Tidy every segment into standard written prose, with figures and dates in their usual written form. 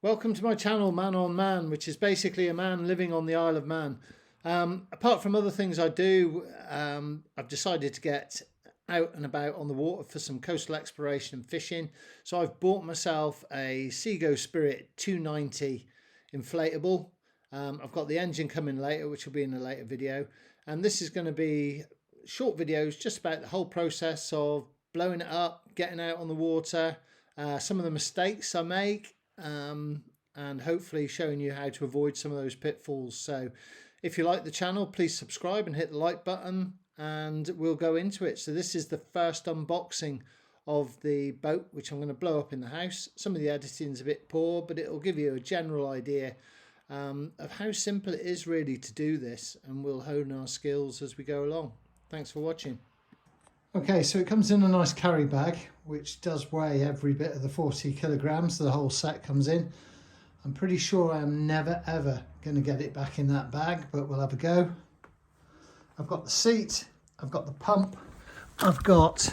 Welcome to my channel, Man on Man, which is basically a man living on the Isle of Man. Apart from other things I do, I've decided to get out and about on the water for some coastal exploration and fishing. So I've bought myself a Seago Spirit 290 inflatable. I've got the engine coming later, which will be in a later video. And this is going to be short videos just about the whole process of blowing it up, getting out on the water, some of the mistakes I make, and hopefully showing you how to avoid some of those pitfalls. So if you like the channel, please subscribe and hit the like button, and we'll go into it. So this is the first unboxing of the boat, which I'm going to blow up in the house. Some of the editing is a bit poor, but it'll give you a general idea of how simple it is really to do this, and we'll hone our skills as we go along. Thanks for watching. Okay, so it comes in a nice carry bag, which does weigh every bit of the 40 kilograms. The whole set comes in. I'm pretty sure I'm never ever going to get it back in that bag, but we'll have a go. I've got the seat, I've got the pump, I've got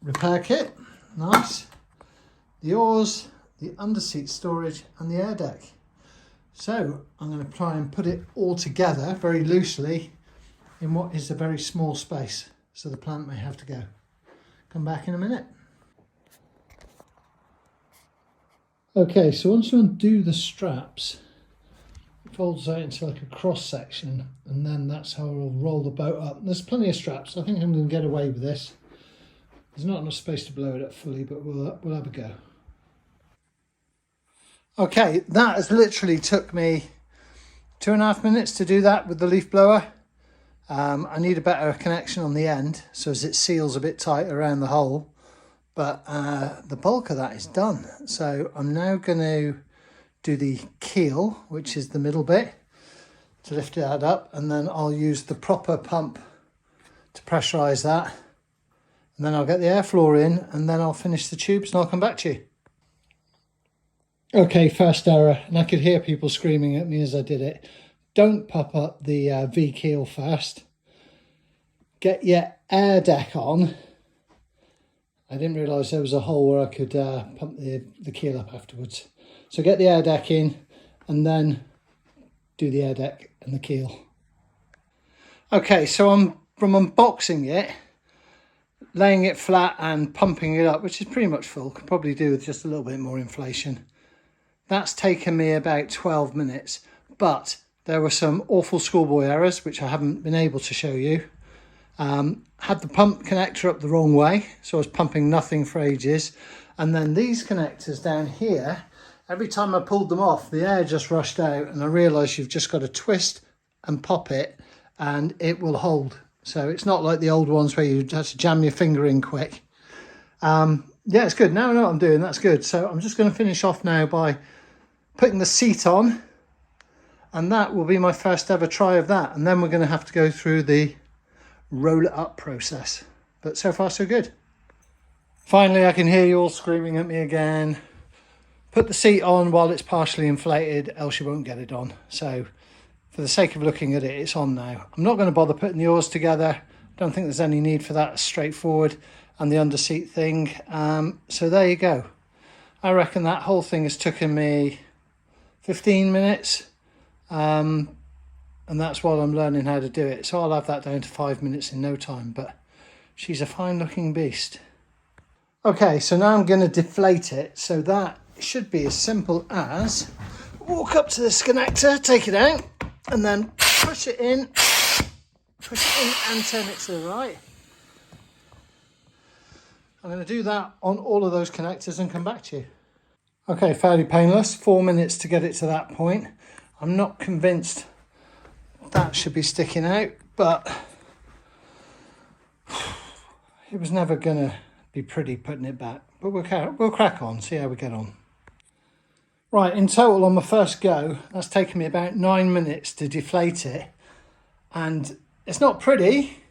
repair kit, nice, the oars, the underseat storage and the air deck. So I'm going to try and put it all together very loosely in what is a very small space, so the plant may have to go. Come back in a minute. Okay, so once you undo the straps, it folds out into like a cross section, and then that's how I'll roll the boat up. There's plenty of straps. I think I'm going to get away with this. There's not enough space to blow it up fully, but we'll have a go. Okay, that has literally took me 2.5 minutes to do that with the leaf blower. I need a better connection on the end, so as it seals a bit tight around the hole, but the bulk of that is done. So I'm now going to do the keel, which is the middle bit, to lift that up, and then I'll use the proper pump to pressurize that, and then I'll get the airflow in, and then I'll finish the tubes and I'll come back to you. Okay, first error, and I could hear people screaming at me as I did it. Don't pop up the V keel first. Get your air deck on. I didn't realise there was a hole where I could pump the keel up afterwards. So get the air deck in and then do the air deck and the keel. Okay, so I'm from unboxing it, laying it flat and pumping it up, which is pretty much full. Could probably do with just a little bit more inflation. That's taken me about 12 minutes, but there were some awful schoolboy errors, which I haven't been able to show you. Had the pump connector up the wrong way, so I was pumping nothing for ages. And then these connectors down here, every time I pulled them off, the air just rushed out, and I realised you've just got to twist and pop it and it will hold. So it's not like the old ones where you have to jam your finger in quick. Yeah, it's good. Now I know what I'm doing, that's good. So I'm just going to finish off now by putting the seat on, and that will be my first ever try of that. And then we're going to have to go through the roll it up process. But so far so good. Finally, I can hear you all screaming at me again. Put the seat on while it's partially inflated, else you won't get it on. So for the sake of looking at it, it's on now. I'm not going to bother putting the oars together. Don't think there's any need for that. It's straightforward. And the underseat thing. So there you go. I reckon that whole thing has taken me 15 minutes. And that's while I'm learning how to do it. So I'll have that down to 5 minutes in no time, but she's a fine looking beast. Okay, so now I'm going to deflate it. So that should be as simple as walk up to this connector, take it out, and then push it in and turn it to the right. I'm going to do that on all of those connectors and come back to you. Okay, fairly painless, 4 minutes to get it to that point. I'm not convinced that should be sticking out, but it was never going to be pretty putting it back. But we'll crack on, see how we get on. Right, in total on my first go, that's taken me about 9 minutes to deflate it. And it's not pretty,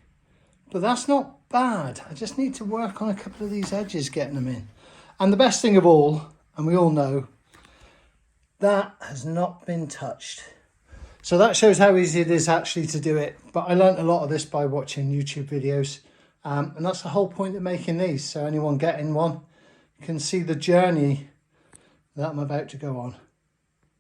but that's not bad. I just need to work on a couple of these edges, getting them in. And the best thing of all, and we all know, that has not been touched. So that shows how easy it is actually to do it. But I learned a lot of this by watching YouTube videos. And that's the whole point of making these. So anyone getting one can see the journey that I'm about to go on.